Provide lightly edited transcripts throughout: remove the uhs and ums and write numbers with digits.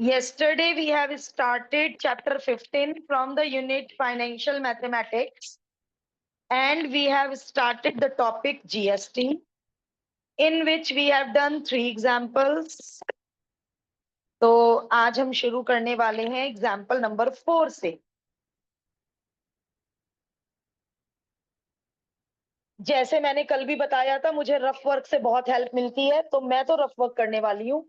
Yesterday we have started chapter 15 from the unit financial mathematics, and we have started the topic GST, in which we have done 3 examples. तो आज हम शुरू करने वाले हैं example number 4 से। जैसे मैंने कल भी बताया था, मुझे रफ वर्क से बहुत हेल्प मिलती है, तो मैं तो रफ वर्क करने वाली हूँ।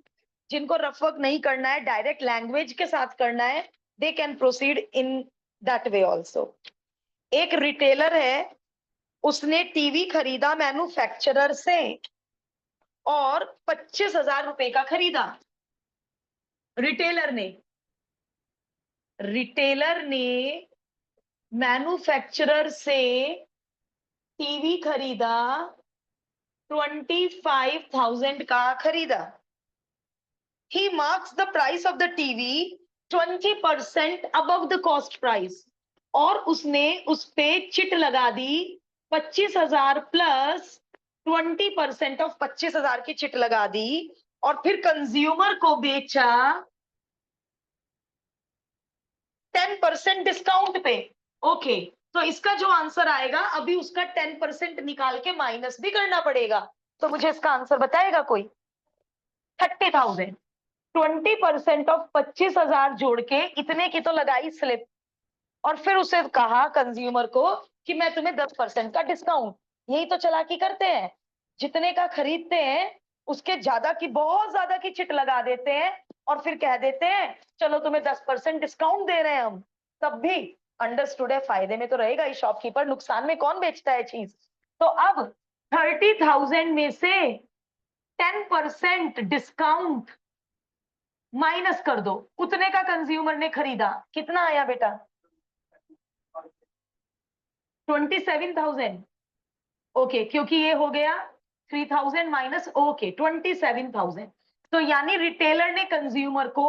जिनको रफ वर्क नहीं करना है, डायरेक्ट लैंग्वेज के साथ करना है, they can proceed in that way also. एक रिटेलर है, उसने टीवी खरीदा मैन्युफैक्चरर से और 25,000 रुपए का खरीदा। रिटेलर ने मैन्युफैक्चरर से टीवी खरीदा 25,000 का खरीदा। He marks the price of the TV 20% above the cost price, और उसने उस पे चिट लगा दी 25,000 प्लस 20% ऑफ 25,000 की चिट लगा दी, और फिर कंज्यूमर को बेचा 10% डिस्काउंट पे। ओके, तो इसका जो आंसर आएगा, अभी उसका 10% निकाल के माइनस भी करना पड़ेगा, तो मुझे इसका आंसर बताएगा कोई? 30,000। 20% ऑफ 25,000 जोड़ के इतने की तो लगाई स्लिप, और फिर उसे कहा कंज्यूमर को कि मैं तुम्हें 10% का डिस्काउंट। यही तो चालाकी करते हैं, जितने का खरीदते हैं उसके ज्यादा की, बहुत ज्यादा की चिट लगा देते हैं, और फिर कह देते हैं चलो तुम्हें 10% डिस्काउंट दे रहे हैं हम। तब भी अंडरस्टूड है, फायदे में तो रहेगा ही शॉपकीपर, नुकसान में कौन बेचता है चीज। तो अब 30,000 में से 10% डिस्काउंट माइनस कर दो, उतने का कंज्यूमर ने खरीदा, कितना आया बेटा? 27,000। ओके, क्योंकि ये हो गया 3,000 माइनस, ओके 27,000। तो यानी रिटेलर ने कंज्यूमर को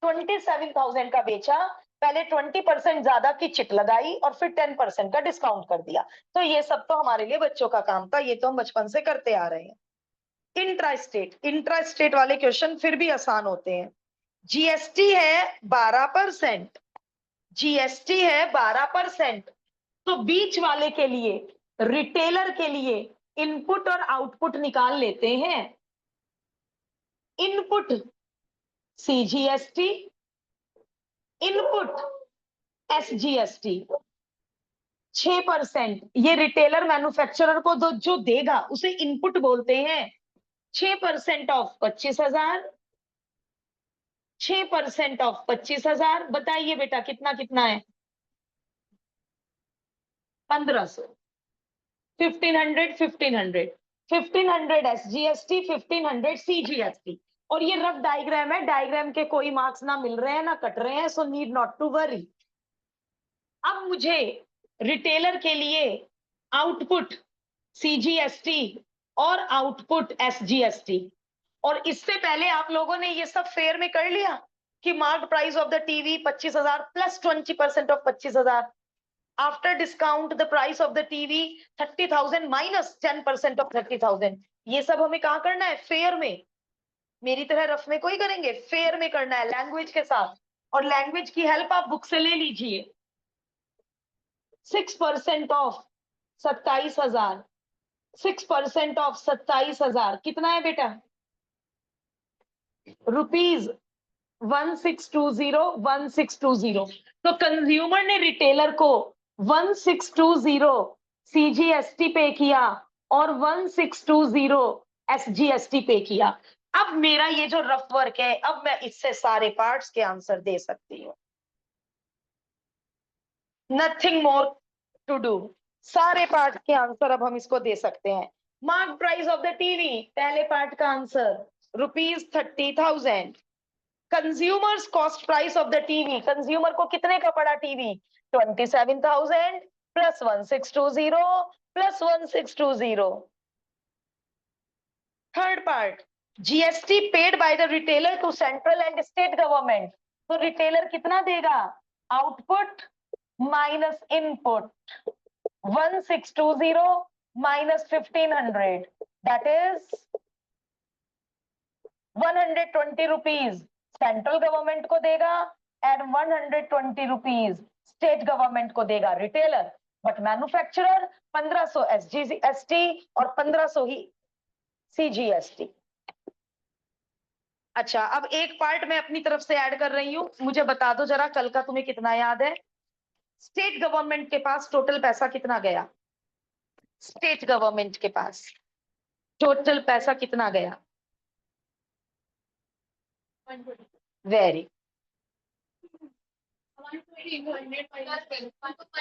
27,000 का बेचा, पहले 20% ज्यादा की चिट लगाई और फिर 10% का डिस्काउंट कर दिया। तो ये सब तो हमारे लिए बच्चों का काम था, ये तो हम बचपन से करते आ रहे हैं। इंट्रा स्टेट वाले क्वेश्चन फिर भी आसान होते हैं। जीएसटी है 12%, जीएसटी है 12%, तो बीच वाले के लिए, रिटेलर के लिए इनपुट और आउटपुट निकाल लेते हैं। Input CGST, input SGST. 6% ये रिटेलर मैन्युफैक्चरर को जो देगा उसे इनपुट बोलते हैं। 6% ऑफ 25,000, 6% ऑफ 25,000, बताइए बेटा कितना कितना है? 1,500। 1,500, 1,500, 1,500 एसजीएसटी, 1,500 सीजीएसटी। और ये रफ डायग्राम है, डायग्राम के कोई मार्क्स ना मिल रहे हैं ना कट रहे हैं, so need not to worry. अब मुझे रिटेलर के लिए आउटपुट सीजीएसटी और आउटपुट एसजीएसटी, और इससे पहले आप लोगों ने ये सब फेयर में कर लिया कि mark price of the TV 25,000 plus 20% of 25,000, after discount the price of the TV 30,000 minus 10% of 30,000। ये सब हमें कहाँ करना है? फेयर में। मेरी तरह रफ में कोई करेंगे? फेयर में करना है, लैंग्वेज के साथ, और लैंग्वेज की हेल्प आप बुक से ले लीजिए। 6% ऑफ 27,000, 6% ऑफ 27,000 कितना है बेटा? रुपीज 1620, 1620। तो कंज्यूमर ने रिटेलर को 1620 सीजीएसटी पे किया और 1620 एसजीएसटी पे किया। अब मेरा ये जो रफ वर्क है, अब मैं इससे सारे पार्ट्स के आंसर दे सकती हूँ। नथिंग मोर टू डू, सारे पार्ट के आंसर अब हम इसको दे सकते हैं। Mark price of the TV, पहले पार्ट का answer ₹30,000। Consumers cost price of the TV, consumer को कितने का पड़ा TV? 27,000 plus 1620 plus 1620। Third part, GST paid by the retailer to central and state government. तो रिटेलर कितना देगा? Output minus input, 1620 minus 1,500, that is 120 rupees. Central government को देगा, and 120 rupees state government को देगा रिटेलर, बट मैन्युफैक्चरर 1500 SGST और 1500 ही CGST। अच्छा, अब एक पार्ट मैं अपनी तरफ से ऐड कर रही हूं, मुझे बता दो जरा कल का तुम्हें कितना याद है? स्टेट गवर्नमेंट के पास टोटल पैसा कितना गया? स्टेट गवर्नमेंट के पास टोटल पैसा कितना गया? वेरी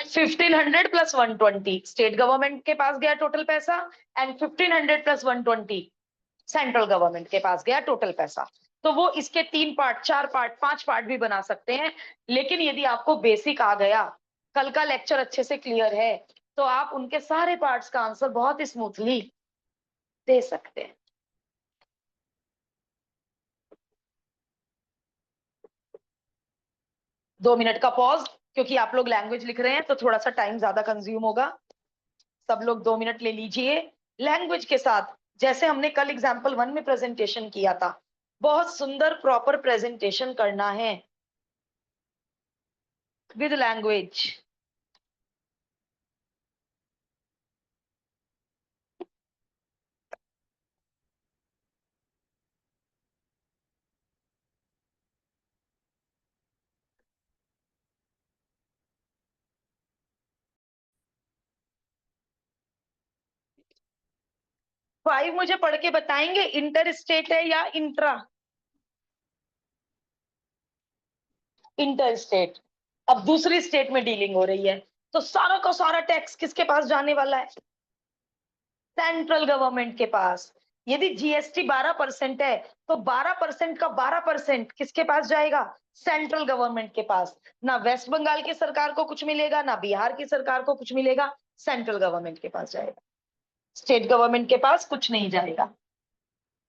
1500 प्लस 120 स्टेट गवर्नमेंट के पास गया टोटल पैसा, एंड 1500 प्लस 120 सेंट्रल गवर्नमेंट के पास गया टोटल पैसा। तो वो इसके 3 पार्ट, 4 पार्ट, 5 पार्ट भी बना सकते हैं, लेकिन यदि आपको बेसिक आ गया, कल का लेक्चर अच्छे से क्लियर है, तो आप उनके सारे पार्ट्स का आंसर बहुत ही स्मूथली दे सकते हैं। दो मिनट का पॉज, क्योंकि आप लोग लैंग्वेज लिख रहे हैं तो थोड़ा सा टाइम ज्यादा कंज्यूम होगा। सब लोग 2 मिनट ले लीजिए लैंग्वेज के साथ, जैसे हमने कल एग्जाम्पल 1 में प्रेजेंटेशन किया था। बहुत सुंदर प्रॉपर प्रेजेंटेशन करना है विद लैंग्वेज। फाइव मुझे पढ़ के बताएंगे, इंटर स्टेट है या इंट्रा? Inter state. अब दूसरी स्टेट में डीलिंग हो रही है, तो सारा का सारा टैक्स किसके पास जाने वाला है? सेंट्रल गवर्नमेंट के पास। यदि जीएसटी 12% है, तो 12% का 12% किसके पास जाएगा? सेंट्रल गवर्नमेंट के पास। ना वेस्ट बंगाल की सरकार को कुछ मिलेगा, ना बिहार की सरकार को कुछ मिलेगा, सेंट्रल गवर्नमेंट के पास जाएगा, स्टेट गवर्नमेंट के पास कुछ नहीं जाएगा।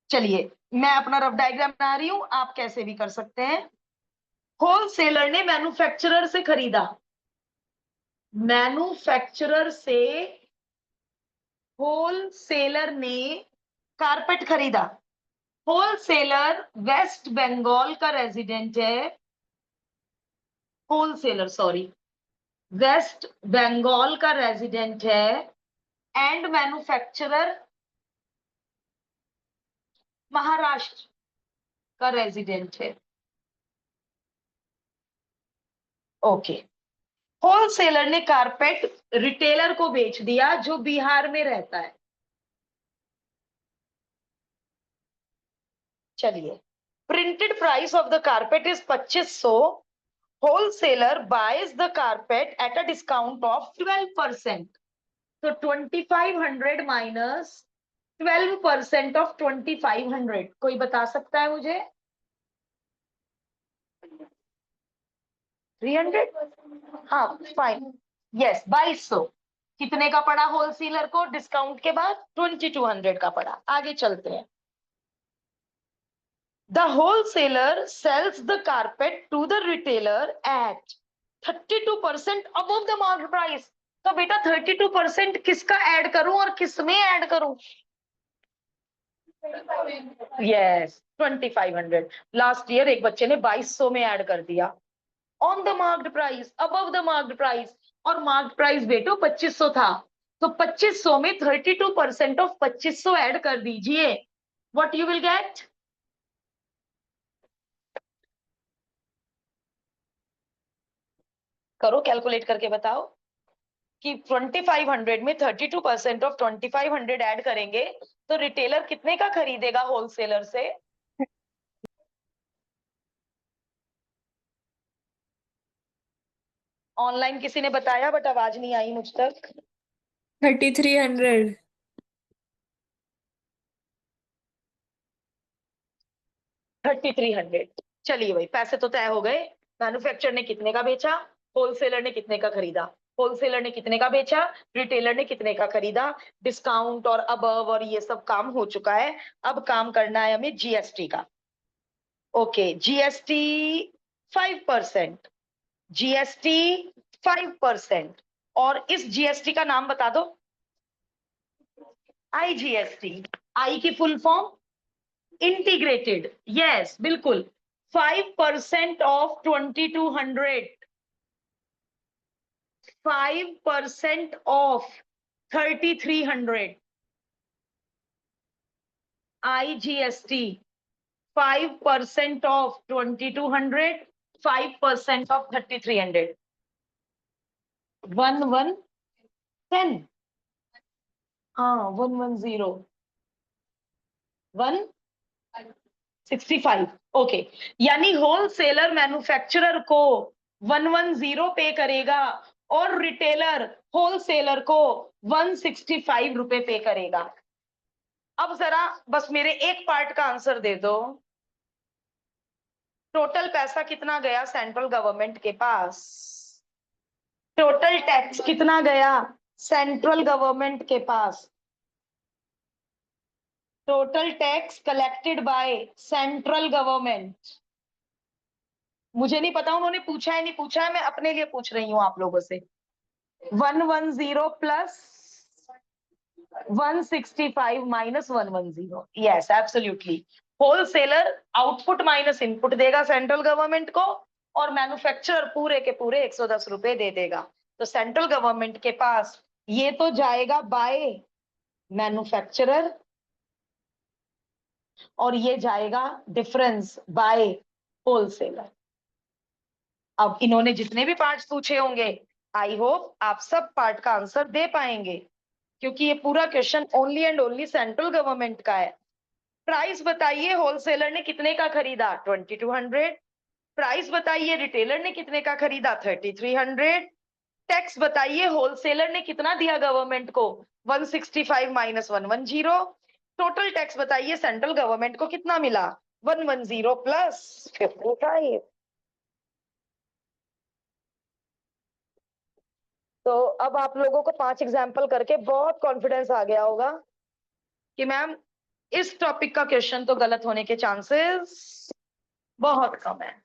चलिए, मैं अपना रफ डायग्राम बना रही हूं, आप कैसे भी कर सकते हैं। होलसेलर ने मैन्युफैक्चरर से खरीदा, मैन्युफैक्चरर से होलसेलर ने कारपेट खरीदा। होलसेलर वेस्ट बंगाल का रेजिडेंट है, होलसेलर सॉरी वेस्ट बंगाल का रेजिडेंट है, एंड मैन्युफैक्चरर महाराष्ट्र का रेजिडेंट है। ओके, होलसेलर ने कारपेट रिटेलर को बेच दिया जो बिहार में रहता है। चलिए, printed price of the carpet is 2500, wholesaler buys the carpet at a discount of 12%, तो 2500 माइनस 12% ऑफ 2500, कोई बता सकता है मुझे? 300? हाँ फाइन, यस 2200। कितने का पड़ा होलसेलर को डिस्काउंट के बाद? 2200 का पड़ा। आगे चलते हैं। The wholesaler sells the carpet to the retailer at 32% above the market price. तो बेटा 32% किसका ऐड करूं और किसमें ऐड करूं? यस 2500। लास्ट ईयर एक बच्चे ने 2200 में ऐड कर दिया, on the marked price, above the marked price, और मार्क्ड प्राइस बेटो 2500 था, तो 2500 में 32% ऑफ 2500 ऐड कर दीजिए, व्हाट यू विल गेट? करो, कैलकुलेट करके बताओ कि 2500 में 32% ऑफ 2500 ऐड करेंगे तो रिटेलर कितने का खरीदेगा होलसेलर से? ऑनलाइन किसी ने बताया बट आवाज नहीं आई मुझ तक। 3300। 3300। चलिए भाई, पैसे तो तय हो गए। मैन्युफैक्चरर ने कितने का बेचा, होलसेलर ने कितने का खरीदा, होलसेलर ने कितने का बेचा, रिटेलर ने कितने का खरीदा, डिस्काउंट और अबव और ये सब काम हो चुका है। अब काम करना है हमें जीएसटी का। ओके, जीएसटी 5%, जीएसटी 5%, और इस जीएसटी का नाम बता दो। आईजीएसटी। आई की फुल फॉर्म इंटीग्रेटेड, यस बिल्कुल, 5% of 2200, 5% of 3300, IGST, 5% of 2200, 5% of 3300, 1110, हाँ 110, 165, ओके। यानी होलसेलर मैन्युफैक्चरर को 110 पे करेगा और रिटेलर होलसेलर को 165 रुपए पे करेगा। अब जरा बस मेरे एक पार्ट का आंसर दे दो। टोटल पैसा कितना गया सेंट्रल गवर्नमेंट के पास? टोटल टैक्स कितना गया सेंट्रल गवर्नमेंट के पास? Total tax collected by central government. मुझे नहीं पता उन्होंने पूछा है नहीं पूछा है, मैं अपने लिए पूछ रही हूँ आप लोगों से। 110 plus 165 minus 110, yes absolutely. Wholesaler output minus input देगा सेंट्रल गवर्नमेंट को और मैन्युफैक्चरर पूरे के पूरे 110 रुपए दे देगा। तो सेंट्रल गवर्नमेंट के पास ये तो जाएगा बाय मैन्युफैक्चरर और ये जाएगा डिफरेंस बाय होलसेलर। अब इन्होंने जितने भी पार्ट्स पूछे होंगे आई होप आप सब पार्ट का आंसर दे पाएंगे, क्योंकि ये पूरा question only and only central government का है। प्राइस बताइए होलसेलर ने कितने का खरीदा 2200, प्राइस बताइए रिटेलर ने कितने का खरीदा 3300, टैक्स बताइए होलसेलर ने कितना दिया गवर्नमेंट को 165 माइनस 110, टोटल टैक्स बताइए सेंट्रल गवर्नमेंट को कितना मिला 110 प्लस 55। तो अब आप लोगों को 5 एग्जाम्पल करके बहुत कॉन्फिडेंस आ गया होगा कि मैम इस टॉपिक का क्वेश्चन तो गलत होने के चांसेस बहुत कम है।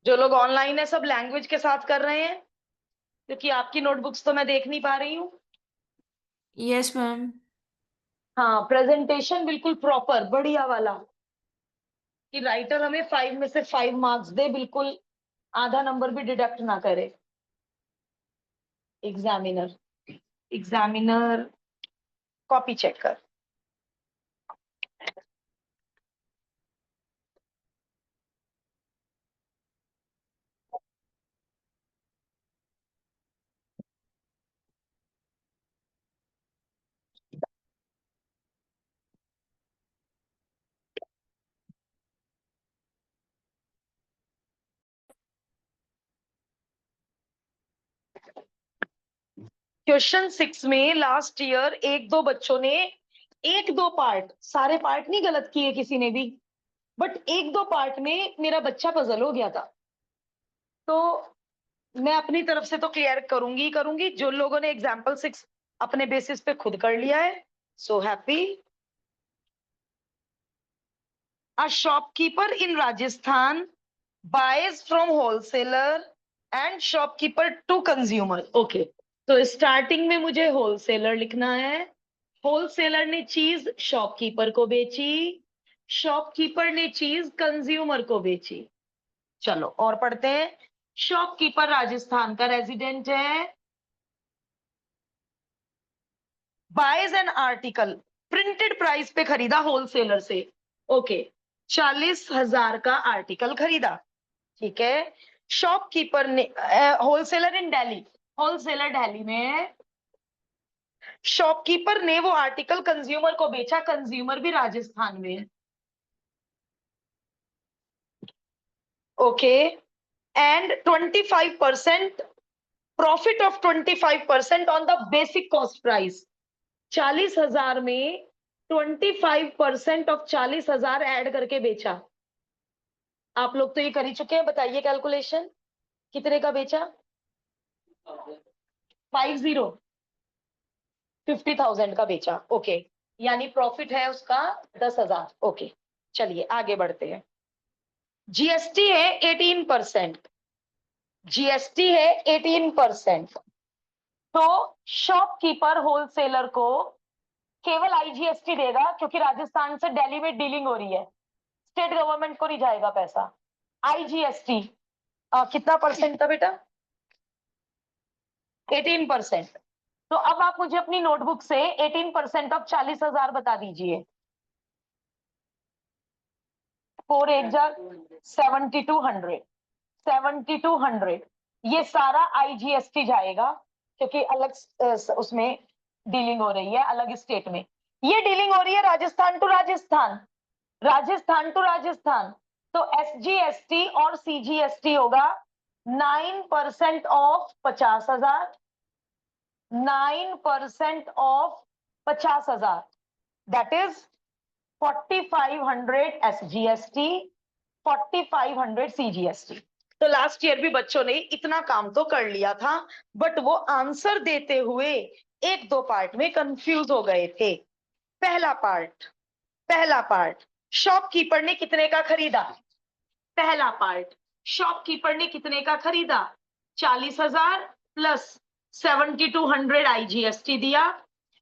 जो लोग ऑनलाइन है सब लैंग्वेज के साथ कर रहे हैं, क्योंकि आपकी नोटबुक्स तो मैं देख नहीं पा रही हूँ। Yes ma'am. हाँ प्रेजेंटेशन बिल्कुल प्रॉपर बढ़िया वाला, कि राइटर हमें 5 में से 5 मार्क्स दे, बिल्कुल आधा नंबर भी डिडक्ट ना करे। एग्जामिनर एग्जामिनर कॉपी चेक कर। क्वेश्चन 6 में लास्ट ईयर एक दो बच्चों ने एक दो पार्ट, सारे पार्ट नहीं गलत किए किसी ने भी, बट एक दो पार्ट में मेरा बच्चा पजल हो गया था। तो मैं अपनी तरफ से तो क्लियर करूंगी करूंगी। जो लोगों ने एग्जाम्पल 6 अपने बेसिस पे खुद कर लिया है, so happy. A shopkeeper in Rajasthan buys from wholesaler and shopkeeper to consumer. Okay, तो स्टार्टिंग में मुझे होलसेलर लिखना है। होलसेलर ने चीज शॉपकीपर को बेची, शॉपकीपर ने चीज कंज्यूमर को बेची। चलो और पढ़ते हैं। शॉपकीपर राजस्थान का रेजिडेंट है, buys an article, printed price पे खरीदा होलसेलर से। ओके, 40,000 का आर्टिकल खरीदा, ठीक है। शॉपकीपर ने होलसेलर इन दिल्ली, होलसेलर दिल्ली में है। शॉपकीपर ने वो आर्टिकल कंज्यूमर को बेचा, कंज्यूमर भी राजस्थान में है। Okay, and 25% profit of 25% on the basic cost price. 40,000 में 25% ऑफ 40,000 ऐड करके बेचा। आप लोग तो ये कर ही चुके हैं, बताइए कैलकुलेशन कितने का बेचा? 50,000 का बेचा। ओके, यानी प्रॉफिट है उसका 10,000। ओके, चलिए आगे बढ़ते हैं। जीएसटी है 18%, जीएसटी है 18%। तो शॉपकीपर होलसेलर को केवल आईजीएसटी देगा, क्योंकि राजस्थान से दिल्ली में डीलिंग हो रही है, स्टेट गवर्नमेंट को नहीं जाएगा पैसा। आईजीएसटी कितना परसेंट था बेटा? 18%। तो अब आप मुझे अपनी नोटबुक से 18% ऑफ 40,000 बता दीजिए। 4 8 जा 7200, 7200 ये सारा आईजीएसटी जाएगा, क्योंकि अलग उसमें डीलिंग हो रही है, अलग स्टेट में ये डीलिंग हो रही है, राजस्थान टू राजस्थान, राजस्थान टू राजस्थान। तो एसजीएसटी और सीजीएसटी होगा 9% of 50,000, 9% of 50,000, that is 4500 SGST, 4500 CGST. तो लास्ट ईयर भी बच्चों ने इतना काम तो कर लिया था, बट वो आंसर देते हुए एक दो पार्ट में कंफ्यूज हो गए थे। पहला पार्ट शॉपकीपर ने कितने का खरीदा? पहला पार्ट शॉपकीपर ने कितने का खरीदा? 40,000 प्लस 7200 आईजीएसटी दिया,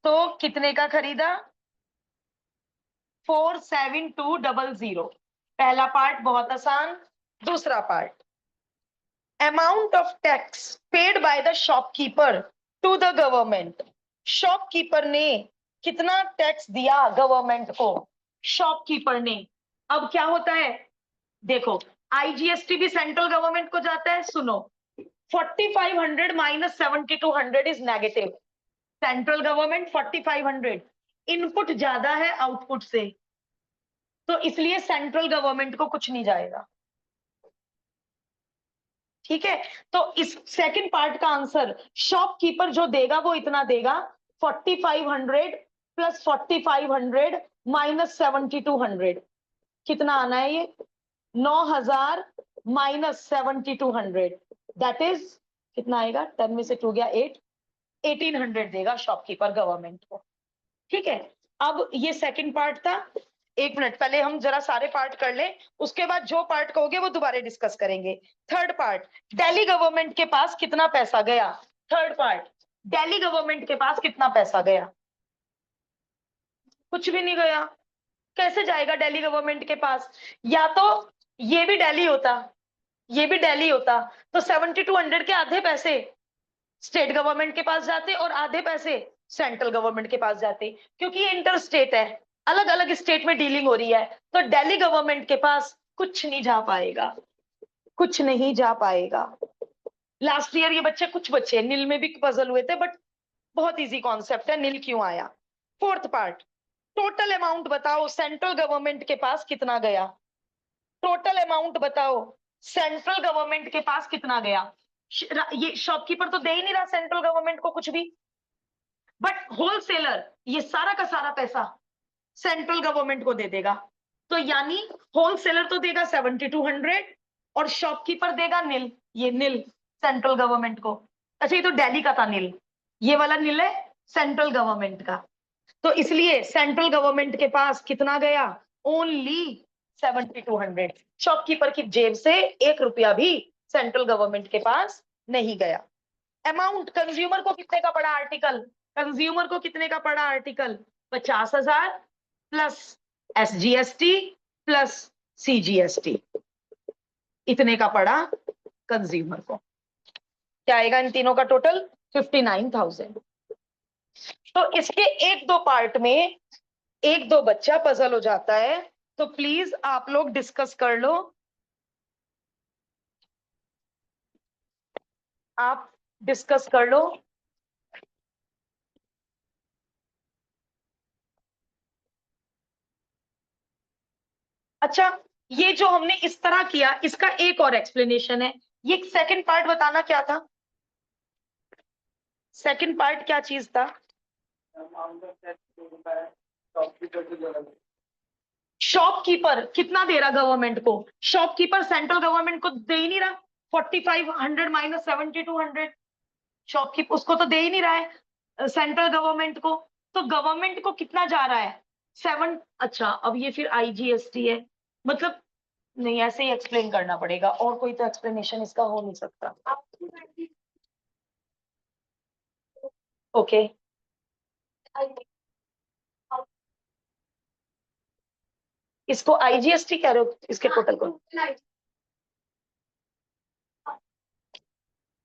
तो कितने का खरीदा? 47200। पहला पार्ट बहुत आसान। दूसरा part, amount of tax paid by the shopkeeper to the government. Shopkeeper ने कितना टैक्स दिया गवर्नमेंट को? शॉपकीपर ने। अब क्या होता है देखो, आईजीएसटी भी सेंट्रल गवर्नमेंट को जाता है। सुनो, 4500 minus 7200 is negative. Central government 4500, input ज्यादा है आउटपुट से, तो इसलिए सेंट्रल गवर्नमेंट को कुछ नहीं जाएगा। ठीक है, तो इस सेकंड पार्ट का आंसर शॉपकीपर जो देगा वो इतना देगा, 4500 प्लस 4500 माइनस 7200, कितना आना है ये? 9,000 माइनस 7200, दैट इज कितना आएगा? 10 में से 2 गया 8, 1800 देगा शॉपकीपर गवर्नमेंट को। ठीक है, अब ये सेकंड पार्ट था। एक मिनट, पहले हम जरा सारे पार्ट कर ले, उसके बाद जो पार्ट कहोगे वो दोबारा डिस्कस करेंगे। थर्ड पार्ट, दिल्ली गवर्नमेंट के पास कितना पैसा गया? थर्ड पार्ट, दिल्ली गवर्नमेंट के पास कितना पैसा गया? कुछ भी नहीं गया। कैसे जाएगा दिल्ली गवर्नमेंट के पास? या तो ये भी दिल्ली होता, ये भी दिल्ली होता, तो 7200 के आधे पैसे स्टेट गवर्नमेंट के पास जाते और आधे पैसे सेंट्रल गवर्नमेंट के पास जाते, क्योंकि ये इंटर स्टेट है, अलग अलग स्टेट में डीलिंग हो रही है, तो दिल्ली गवर्नमेंट के पास कुछ नहीं जा पाएगा, कुछ नहीं जा पाएगा। लास्ट ईयर ये बच्चे, कुछ बच्चे नील में भी पजल हुए थे, बट बहुत इजी कॉन्सेप्ट है, नील क्यों आया। फोर्थ पार्ट, टोटल अमाउंट बताओ सेंट्रल गवर्नमेंट के पास कितना गया? टोटल अमाउंट बताओ सेंट्रल गवर्नमेंट के पास कितना गया? ये शॉपकीपर तो दे ही नहीं रहा सेंट्रल गवर्नमेंट को कुछ भी, बट होलसेलर ये सारा का सारा पैसा सेंट्रल गवर्नमेंट को दे देगा। तो यानी होलसेलर तो देगा 7200 और शॉपकीपर देगा नील, ये नील सेंट्रल गवर्नमेंट को। अच्छा, ये तो दिल्ली का था नील, ये वाला नील है सेंट्रल गवर्नमेंट का, तो इसलिए सेंट्रल गवर्नमेंट के पास कितना गया? ओनली 7200। शॉपकीपर की जेब से 1 रुपया भी सेंट्रल गवर्नमेंट के पास नहीं गया। अमाउंट कंज्यूमर को कितने का पड़ा आर्टिकल? कंज्यूमर को कितने का पड़ा article? 50,000 plus SGST plus CGST, इतने का पड़ा कंज्यूमर को। क्या आएगा इन तीनों का टोटल? 59,000। तो इसके एक दो पार्ट में एक दो बच्चा पजल हो जाता है, तो प्लीज आप लोग डिस्कस कर लो, आप डिस्कस कर लो। अच्छा, ये जो हमने इस तरह किया, इसका एक और एक्सप्लेनेशन है। ये सेकंड पार्ट बताना क्या था? सेकंड पार्ट क्या चीज था? शॉपकीपर कितना दे रहा गवर्नमेंट को? शॉपकीपर सेंट्रल गवर्नमेंट को दे ही नहीं रहा, 4500 माइनस 7200, शॉपकीपर उसको तो दे ही नहीं रहा है सेंट्रल गवर्नमेंट को, तो गवर्नमेंट को कितना जा रहा है? 7। अच्छा, अब ये फिर आईजीएसटी है, मतलब नहीं, ऐसे ही एक्सप्लेन करना पड़ेगा, और कोई तो एक्सप्लेनेशन इसका हो नहीं सकता। ओके, इसको आईजीएसटी कह रहे हो, इसके टोटल को?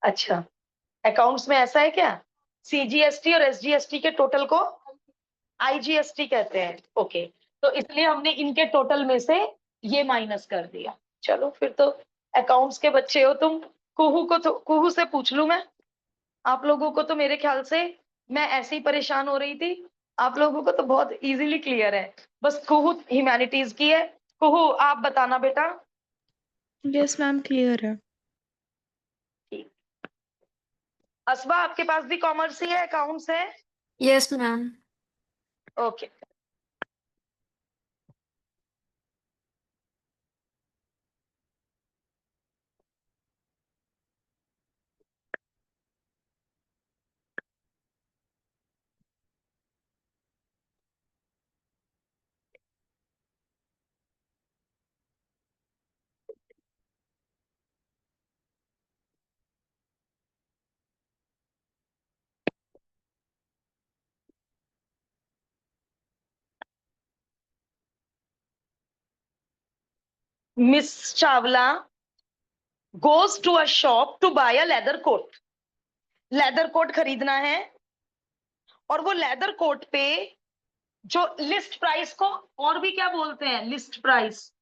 अच्छा, अकाउंट्स में ऐसा है क्या? सीजीएसटी और एसजीएसटी के टोटल को आईजीएसटी कहते हैं। ओके, तो इसलिए हमने इनके टोटल में से ये माइनस कर दिया। चलो फिर तो अकाउंट्स के बच्चे हो तुम। कुहू से पूछ लूं मैं? आप लोगों को तो मेरे ख्याल से, मैं ऐसे ही परेशान हो रही थी, आप लोगों को तो बहुत इजीली क्लियर है। बस कुहू ह्यूमैनिटीज की है। कुहू आप बताना बेटा। यस मैम, क्लियर है। ठीक। असबा आपके पास भी कॉमर्स ही है, अकाउंट्स है? Yes, ma'am. Okay, miss Chawla goes to a shop to buy a leather coat. Leather coat खरीदना है, और वो लेदर कोट पे जो लिस्ट प्राइस को और भी क्या बोलते हैं, लिस्ट प्राइस,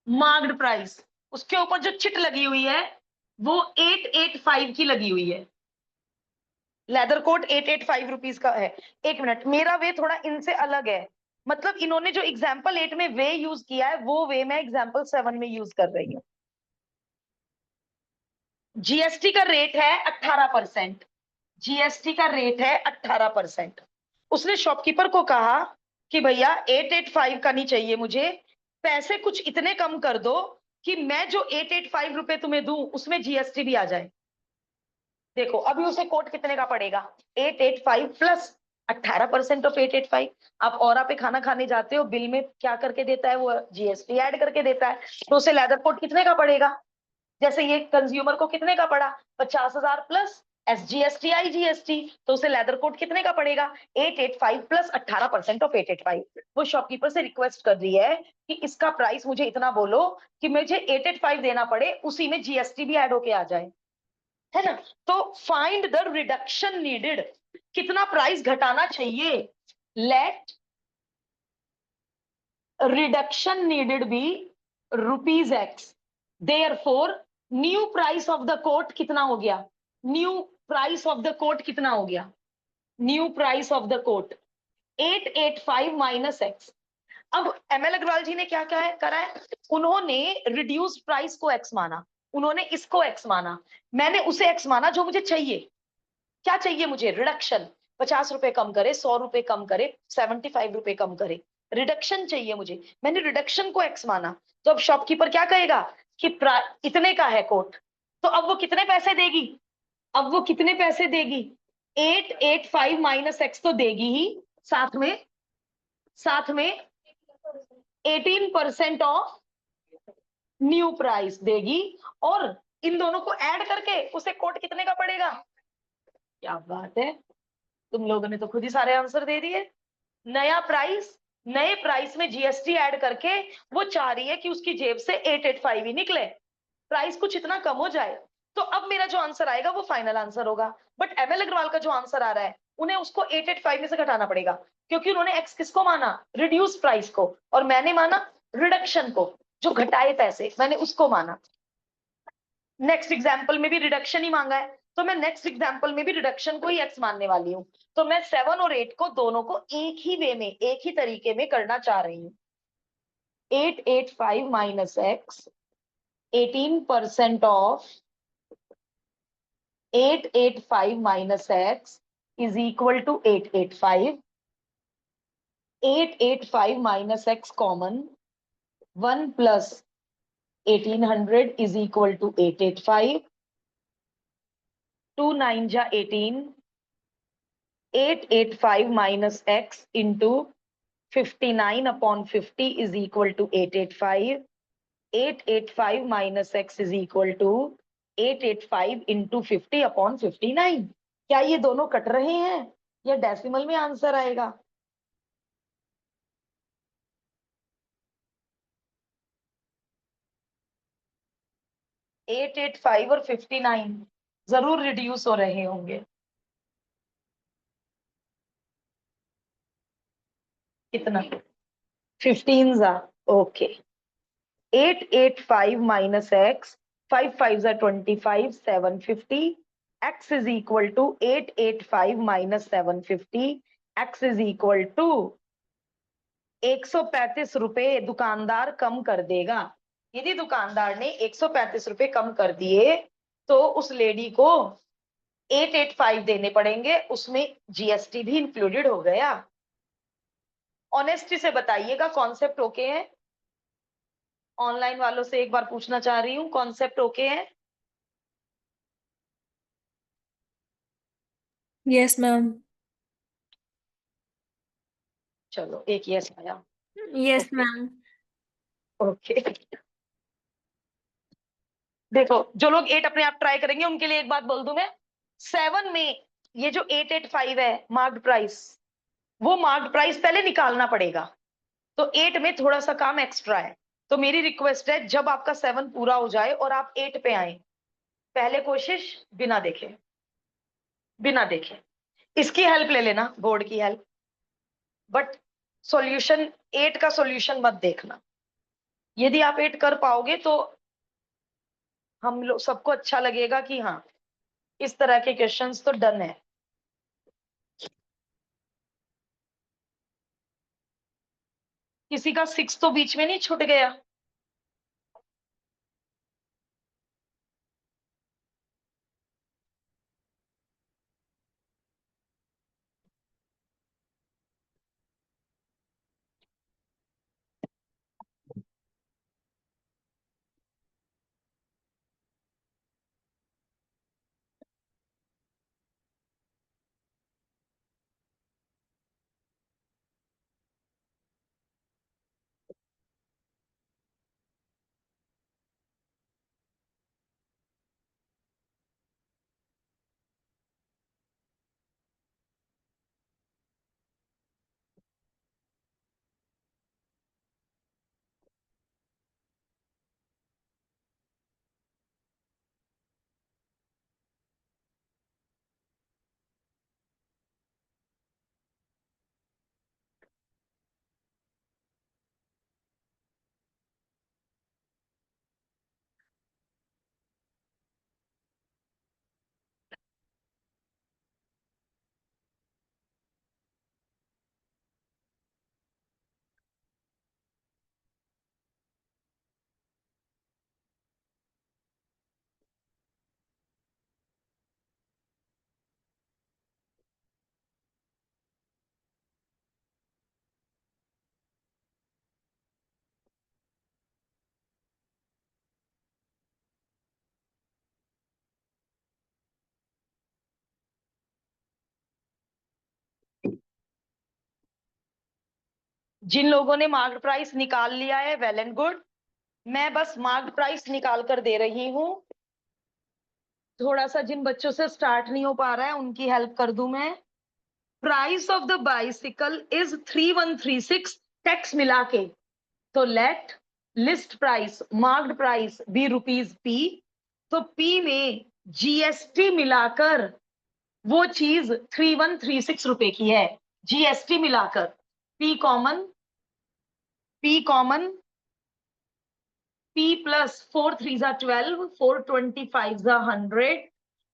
मार्क्ड प्राइस, उसके ऊपर जो चिट लगी हुई है वो 885 की लगी हुई है। लेदर कोट 885 रुपीज का है। एक मिनट, मेरा वे थोड़ा इनसे अलग है। मतलब इन्होंने जो एग्जाम्पल 8 में वे यूज किया है, वो वे मैं एग्जाम्पल 7 में यूज कर रही हूँ। जीएसटी का रेट है 18%। जीएसटी का रेट है 18%। उसने शॉपकीपर को कहा कि भैया 885 का नहीं चाहिए मुझे, पैसे कुछ इतने कम कर दो कि मैं जो 885 रुपए तुम्हें दूं उसमें जीएसटी भी आ जाए। देखो अभी उसे कोट कितने का पड़ेगा, 885 प्लस 18% ऑफ 885। आप औरा पे खाना खाने जाते हो, बिल में क्या करके देता है वो, जीएसटी ऐड करके देता है। तो उसे लेदर कोट कितने का पड़ेगा? जैसे ये कंज्यूमर को कितने का पड़ा, 50,000 प्लस एसजीएसटी आईजीएसटी, तो उसे लेदर कोट कितने का पड़ेगा, 885 प्लस 18% ऑफ 885। वो शॉपकीपर से रिक्वेस्ट कर रही है कि इसका प्राइस मुझे इतना बोलो कि मुझे 885 देना पड़े, उसी में जीएसटी भी ऐड होके आ जाए, है ना? तो फाइंड द रिडक्शन नीडेड, कितना प्राइस घटाना चाहिए। Let reduction needed be ₹X। Therefore new price of the coat कितना हो गया, new price of the coat कितना हो गया, new price of the coat 885 minus x. अब एमएल अग्रवाल जी ने क्या क्या है करा है, उन्होंने रिड्यूस प्राइस को एक्स माना, उन्होंने इसको एक्स माना, मैंने उसे एक्स माना जो मुझे चाहिए। क्या चाहिए मुझे, रिडक्शन। 50 रुपए कम करे, 100 रुपए कम करे, 75 रुपए कम करे, रिडक्शन चाहिए मुझे, मैंने रिडक्शन को एक्स माना। तो अब शॉपकीपर क्या कहेगा कि इतने का है कोट, तो अब वो कितने पैसे देगी, अब वो कितने पैसे देगी, 885 माइनस एक्स तो देगी ही, साथ में 18% ऑफ न्यू प्राइस देगी, और इन दोनों को ऐड करके उसे कोट कितने का पड़ेगा। क्या बात है, तुम लोगों ने तो खुद ही सारे आंसर दे दिए। नया प्राइस, नए प्राइस में जीएसटी ऐड करके वो चाह रही है कि उसकी जेब से 885 ही निकले, प्राइस कुछ इतना कम हो जाए। तो अब मेरा जो आंसर आएगा वो फाइनल आंसर होगा। बट एमएल अग्रवाल का जो आंसर आ रहा है, उन्हें उसको 885 में से घटाना पड़ेगा, क्योंकि उन्होंने एक्स किसको माना, रिड्यूस प्राइस को, और मैंने माना रिडक्शन को, जो घटाए पैसे मैंने उसको माना। नेक्स्ट एग्जाम्पल में भी रिडक्शन ही मांगा है, तो मैं नेक्स्ट एग्जाम्पल में भी रिडक्शन को ही एक्स मानने वाली हूँ। तो मैं 7 और 8 को दोनों को एक ही वे में, एक ही तरीके में करना चाह रही हूँ। 885 minus x, 18% of 885 minus x is equal to 885। 885 minus x common, 1 plus 1800 is equal to 885। 2 9 जा 18, 885 minus x into 59 upon 50 is equal to 885. 885 minus x is equal to 885 into 50 upon 59। क्या ये दोनों कट रहे हैं या डेसिमल में answer आएगा? Eight eight five और 59 जरूर रिड्यूस हो रहे होंगे। कितना? 15 okay. 885 minus x, 5 5 25, 750 x is equal to 885 minus 750 x is equal to 135 रुपए दुकानदार कम कर देगा। यदि दुकानदार ने 135 रुपए कम कर दिए तो उस लेडी को 885 देने पड़ेंगे, उसमें जीएसटी भी इंक्लूडेड हो गया। ऑनेस्टी से बताइएगा कॉन्सेप्ट ओके है? ऑनलाइन वालों से एक बार पूछना चाह रही हूँ, कॉन्सेप्ट ओके है? Yes, ma'am. चलो एक यस आया। Yes, Okay. ma'am. ओके देखो, जो लोग 8 अपने आप ट्राई करेंगे उनके लिए एक बात बोल दूं मैं, 7 में ये जो 885 है मार्क्ड प्राइस, वो मार्क्ड प्राइस पहले निकालना पड़ेगा। तो 8 में थोड़ा सा काम एक्स्ट्रा है। तो मेरी रिक्वेस्ट है जब आपका 7 पूरा हो जाए और आप 8 पे आए, पहले कोशिश बिना देखे, बिना देखे इसकी हेल्प ले लेना, बोर्ड की हेल्प, बट सॉल्यूशन 8 का सॉल्यूशन मत देखना। यदि आप 8 कर पाओगे तो हम लोग सबको अच्छा लगेगा कि हाँ इस तरह के क्वेश्चंस तो डन है। किसी का 6 तो बीच में नहीं छूट गया? जिन लोगों ने मार्क्ड प्राइस निकाल लिया है वेल एंड गुड, मैं बस मार्क्ड प्राइस निकाल कर दे रही हूं। थोड़ा सा जिन बच्चों से स्टार्ट नहीं हो पा रहा है उनकी हेल्प कर दूं मैं। Price of the bicycle is 3136 tax मिला के, तो let list price marked price be rupees p. तो पी में जीएसटी मिलाकर वो चीज 3136 रुपए की है, जीएसटी मिलाकर। P common, p common, P plus 4 3s are 12, 4 25s are 100,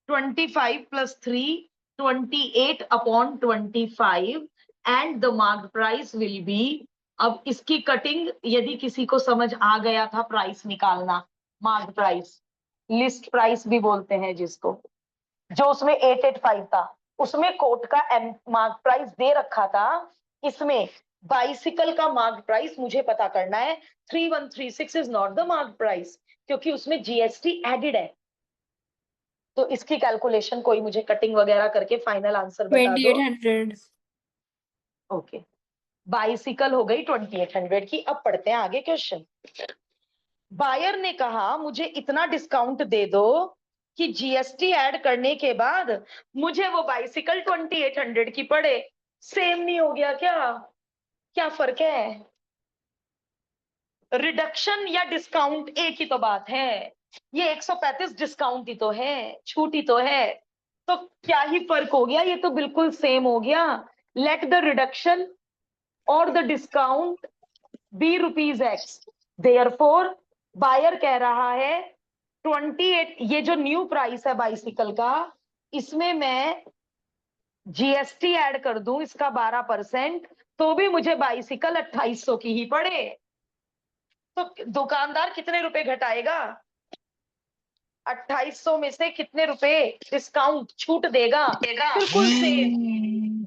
25 plus 3, 28 upon 25, and the marked price will be। अब इसकी कटिंग यदि किसी को समझ आ गया था, प्राइस निकालना, मार्क्ड प्राइस, लिस्ट प्राइस भी बोलते हैं जिसको, जो उसमें 885 था, उसमें कोट का मार्क प्राइस दे रखा था, इसमें बाइसिकल का मार्क प्राइस मुझे पता करना है। 3136 is not the mark price क्योंकि उसमें जीएसटी एडेड है। तो इसकी कैलकुलेशन कोई मुझे कटिंग वगैरह करके फाइनल आंसर बता दो। 2800. ओके, बाइसिकल हो गई 2800 की। अब पढ़ते हैं आगे क्वेश्चन। बायर ने कहा मुझे इतना डिस्काउंट दे दो कि जीएसटी ऐड करने के बाद मुझे वो बाइसिकल 2800 की पड़े। सेम नहीं हो गया क्या? क्या फर्क है? रिडक्शन या डिस्काउंट एक ही तो बात है। ये 135 डिस्काउंट ही तो है, छूट ही तो है। तो क्या ही फर्क हो गया? ये तो बिल्कुल सेम हो गया। लेट द रिडक्शन और the discount be rupees x. Therefore buyer कह रहा है 28, ये जो न्यू प्राइस है बाइसिकल का, इसमें मैं जीएसटी ऐड कर दूं इसका 12%, तो भी मुझे बाइसिकल 2800 की ही पड़े। तो दुकानदार कितने रुपए घटाएगा? 2800 में से कितने रुपए डिस्काउंट छूट देगा? बिल्कुल सेम।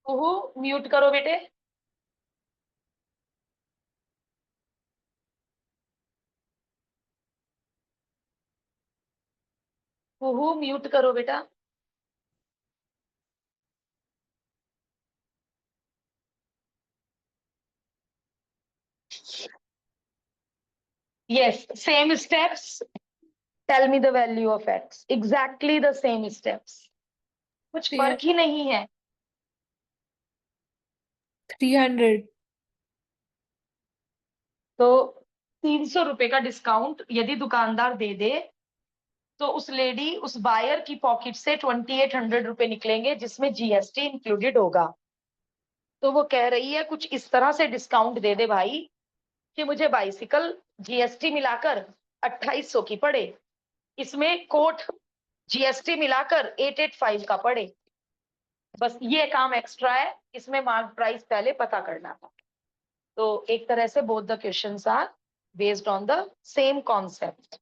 ओहो, म्यूट करो बेटे। ओहो, म्यूट करो बेटा। Yes, same steps. Tell me the value of x. Exactly the same steps. कुछ Clear. फर्क ही नहीं है। 300. तो 300 रुपए का डिस्काउंट यदि दुकानदार दे दे तो उस लेडी, उस बायर की पॉकेट से 2800 रुपए निकलेंगे जिसमें जीएसटी इंक्लूडेड होगा। तो वो कह रही है कुछ इस तरह से डिस्काउंट दे दे भाई कि मुझे बाइसिकल जीएसटी मिलाकर 2800 की पड़े, इसमें कोट जीएसटी मिलाकर 885 का पड़े। बस ये काम एक्स्ट्रा है, इसमें मार्क प्राइस पहले पता करना था। तो एक तरह से both the questions are based on the same concept.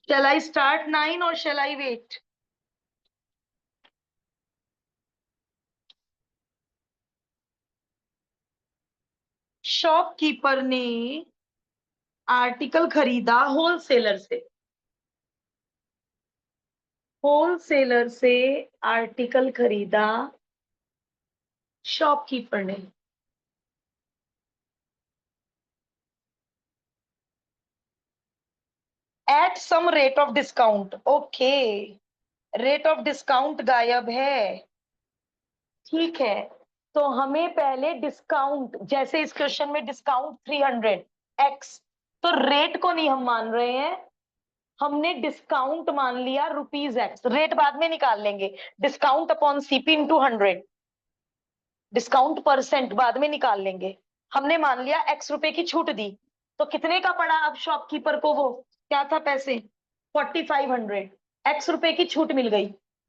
Shall I start 9 or shall I wait? Shopkeeper ने आर्टिकल खरीदा होलसेलर से। होलसेलर से आर्टिकल खरीदा शॉपकीपर ने। At some rate of discount. Okay, rate of discount गायब है, ठीक है। तो हमें पहले डिस्काउंट, जैसे इस क्वेश्चन में डिस्काउंट 300 एक्स, तो रेट को नहीं हम मान रहे हैं, हमने डिस्काउंट मान लिया रुपीज एक्स। रेट बाद में निकाल लेंगे, discount upon CP into 100, discount percent बाद में निकाल लेंगे। हमने मान लिया एक्स रुपए की छूट दी, तो कितने का पड़ा अब शॉपकीपर को? वो क्या था पैसे? 4500। एक्स रुपए की छूट मिल गई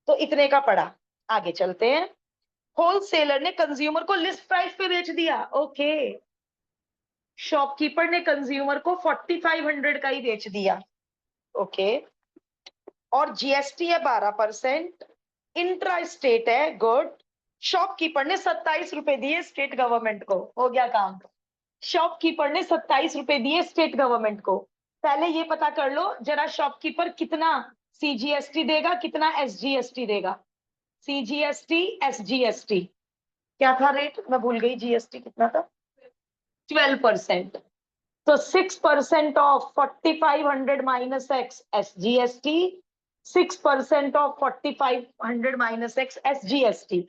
तो इतने का पड़ा। आगे चलते हैं। होलसेलर ने कंज्यूमर को लिस्ट प्राइस पे बेच दिया। ओके, शॉपकीपर ने कंज्यूमर को 4500 का ही बेच दिया। ओके, और जीएसटी है 12%, इंट्रा स्टेट है, गुड। शॉपकीपर ने 27 रुपए दिए स्टेट गवर्नमेंट को, हो गया काम। शॉपकीपर ने 27 रुपए दिए स्टेट गवर्नमेंट को। पहले ये पता कर लो जरा, शॉपकीपर कितना सीजीएसटी देगा कितना, एसजीएसटी देगा, सीजीएसटी एसजीएसटी क्या था रेट, मैं भूल गई, जीएसटी कितना था, 12%। तो 6% of 4500 minus x SGST, 6% of 4500 minus x SGST.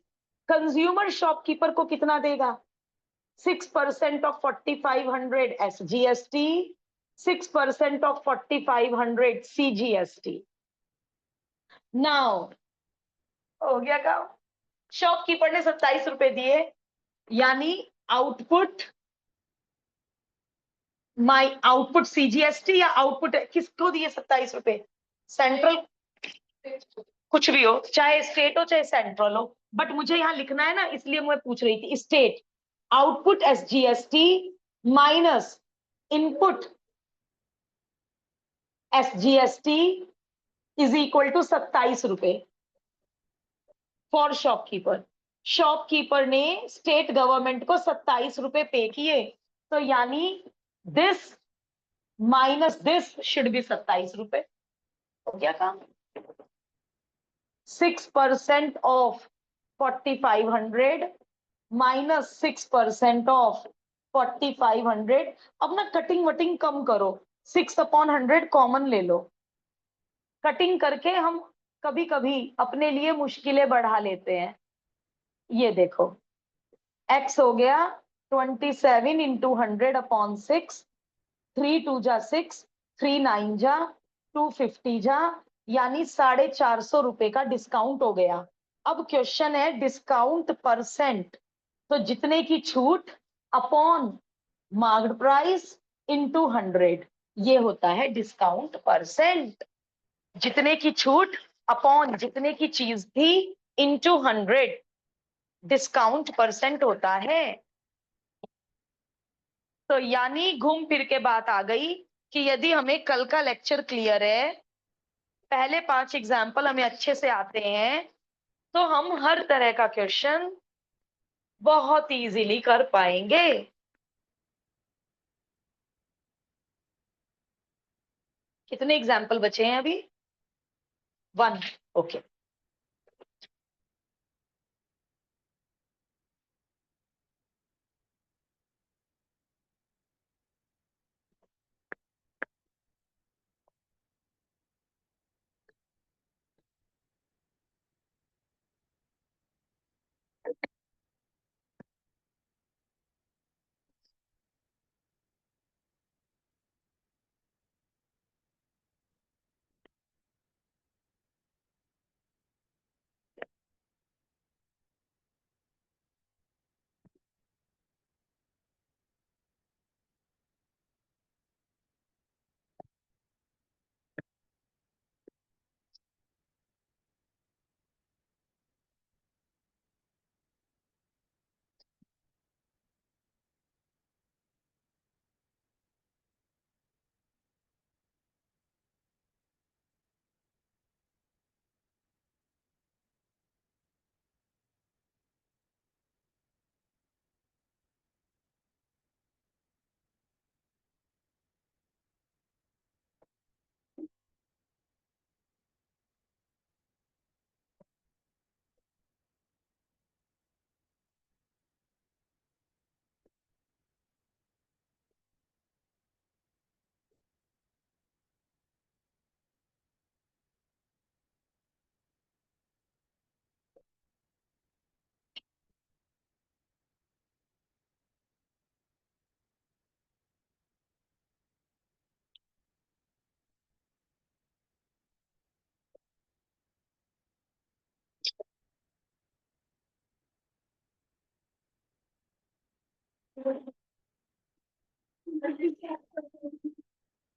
Consumer shopkeeper को कितना देगा, 6% of 4500 SGST, 6% of 4500 CGST. Now हो गया काम। शॉपकीपर ने 27 रुपए दिए, यानी आउटपुट, माई आउटपुट सीजीएसटी या आउटपुट किसको दिए 27 रुपए, सेंट्रल, कुछ भी हो, चाहे स्टेट हो चाहे सेंट्रल हो, बट मुझे यहां लिखना है ना, इसलिए मैं पूछ रही थी। State output SGST minus input SGST is equal to 27 रुपए फॉर शॉपकीपर। शॉपकीपर ने स्टेट गवर्नमेंट को 27 रुपए पे किए, तो यानी this minus this should be 27 रुपए। हो गया काम। 6% ऑफ 4500 माइनस 6% ऑफ 4500। अब ना कटिंग वटिंग कम करो, 6/100 कॉमन ले लो। कटिंग करके हम कभी कभी अपने लिए मुश्किलें बढ़ा लेते हैं। ये देखो, x हो गया 27 इंटू 100/6, 3 2 जा 6, 3 9 जा 250 जा, यानी 450 रुपए का डिस्काउंट हो गया। अब क्वेश्चन है डिस्काउंट परसेंट, तो जितने की छूट अपॉन मार्क्ड प्राइस इंटू 100, ये होता है डिस्काउंट परसेंट। जितने की छूट अपॉन जितने की चीज थी इंटू 100 डिस्काउंट परसेंट होता है। तो यानी घूम फिर के बात आ गई कि यदि हमें कल का लेक्चर क्लियर है, पहले 5 एग्जाम्पल हमें अच्छे से आते हैं, तो हम हर तरह का क्वेश्चन बहुत इजीली कर पाएंगे। कितने एग्जाम्पल बचे हैं अभी, 1, ओके।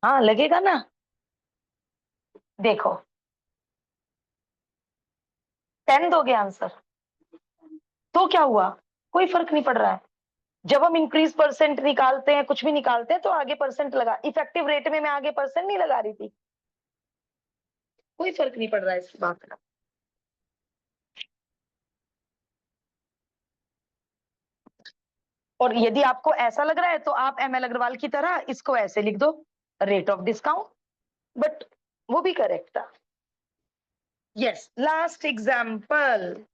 हाँ लगेगा ना। देखो 10 दोगे आंसर तो क्या हुआ, कोई फर्क नहीं पड़ रहा है। जब हम इंक्रीज परसेंट निकालते हैं, कुछ भी निकालते हैं, तो आगे परसेंट लगा, इफेक्टिव रेट में मैं आगे परसेंट नहीं लगा रही थी, कोई फर्क नहीं पड़ रहा है इस बात का। और यदि आपको ऐसा लग रहा है तो आप एमएल अग्रवाल की तरह इसको ऐसे लिख दो, रेट ऑफ डिस्काउंट, बट वो भी करेक्ट था। Yes, last example.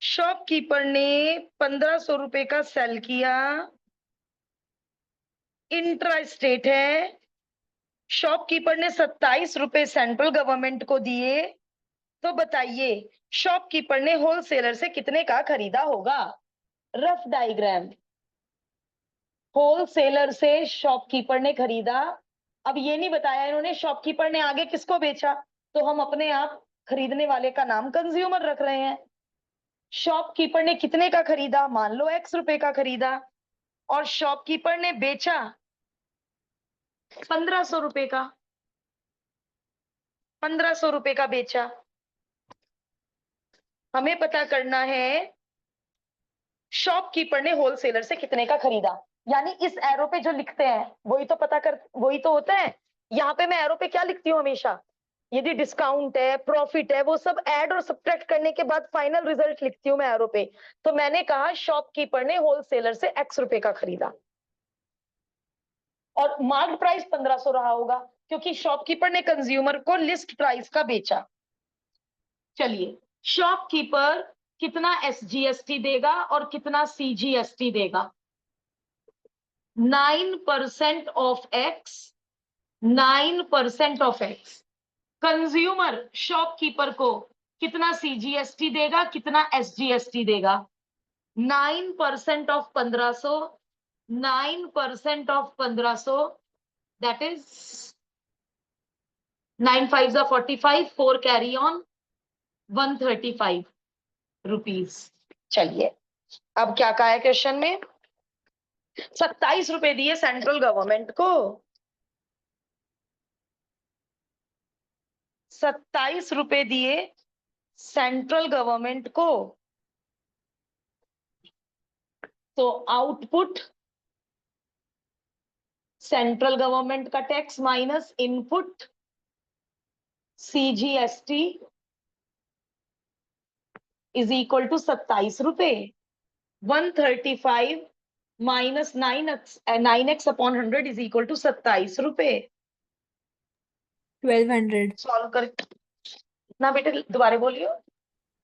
शॉपकीपर ने 1500 रुपए का सेल किया, इंट्रा स्टेट है। शॉपकीपर ने 27 रुपए सेंट्रल गवर्नमेंट को दिए, तो बताइए शॉपकीपर ने होलसेलर से कितने का खरीदा होगा? Rough diagram. होलसेलर से शॉपकीपर ने खरीदा, अब ये नहीं बताया इन्होंने शॉपकीपर ने आगे किसको बेचा, तो हम अपने आप खरीदने वाले का नाम कंज्यूमर रख रहे हैं। शॉपकीपर ने कितने का खरीदा? मान लो x रुपए का खरीदा, और शॉपकीपर ने बेचा 1500 रुपए का। 1500 रुपए का बेचा। हमें पता करना है शॉपकीपर ने होलसेलर से कितने का खरीदा, यानी इस एरो पे जो लिखते हैं वही तो होता है। यहाँ पे मैं एरो पे क्या लिखती हूँ हमेशा? यदि डिस्काउंट है, प्रॉफिट है, वो सब ऐड और सब्ट्रैक्ट करने के बाद फाइनल रिजल्ट लिखती हूँ मैं एरो पे। तो मैंने कहा शॉपकीपर ने होलसेलर से x रुपए का खरीदा, और मार्क्ड प्राइस 1500 रहा होगा, क्योंकि शॉपकीपर ने कंज्यूमर को लिस्ट प्राइस का बेचा। चलिए, शॉपकीपर कितना SGST देगा और कितना CGST देगा? 9% of x, 9% of x। Consumer shopkeeper को कितना CGST देगा, कितना SGST देगा? 9% of 1500, 9% of 1500, that is 9 5 45, 4 carry on, 135 rupees. चलिए, अब क्या कहा है क्वेश्चन में? 27 रुपए दिए सेंट्रल गवर्नमेंट को, 27 रुपए दिए सेंट्रल गवर्नमेंट को, तो आउटपुट सेंट्रल गवर्नमेंट का tax minus input CGST is equal to 27 रुपए। 135 minus 9x upon 100 is equal to 27 रुपए। 1200. सॉल्व कर ना बेटे, दोबारा बोलियो।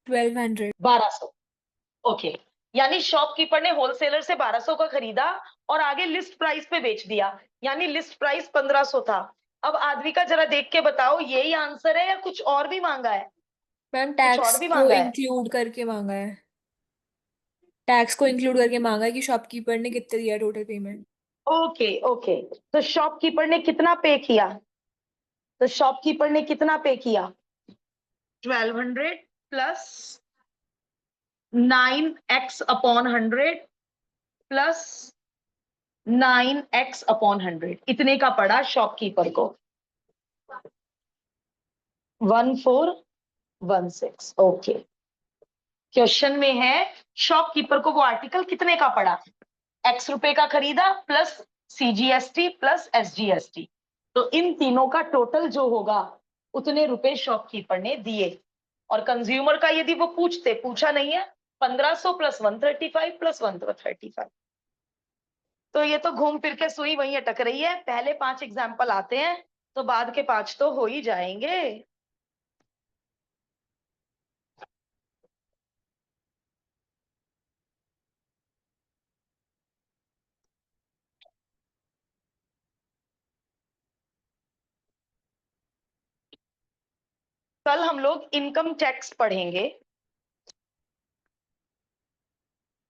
1200. 1200। ओके, यानी शॉपकीपर ने होलसेलर से 1200 का खरीदा और आगे लिस्ट प्राइस पे बेच दिया, यानी लिस्ट प्राइस 1500 था। अब आदमी का जरा देख के बताओ यही आंसर है या कुछ और भी मांगा है? मैम कुछ टैक्स और भी को मांगा है? इंक्लूड करके मांगा है. टैक्स को इंक्लूड करके मांगा है कि शॉपकीपर ने कितने दिया टोटल पेमेंट. ओके ओके, तो शॉपकीपर ने कितना पे किया? तो शॉपकीपर ने कितना पे किया? 1200 plus 9x upon 100 plus 9x upon 100, इतने का पड़ा शॉपकीपर को। 1416। ओके, क्वेश्चन में है शॉपकीपर को वो आर्टिकल कितने का पड़ा? x रुपए का खरीदा प्लस CGST प्लस SGST, तो इन तीनों का टोटल जो होगा उतने रुपए शॉपकीपर ने दिए। और कंज्यूमर का यदि वो पूछा नहीं है, 1500 प्लस 135 प्लस 135। तो ये तो घूम फिर के सुई वहीं अटक रही है। पहले 5 एग्जाम्पल आते हैं तो बाद के 5 तो हो ही जाएंगे। कल हम लोग इनकम टैक्स पढ़ेंगे।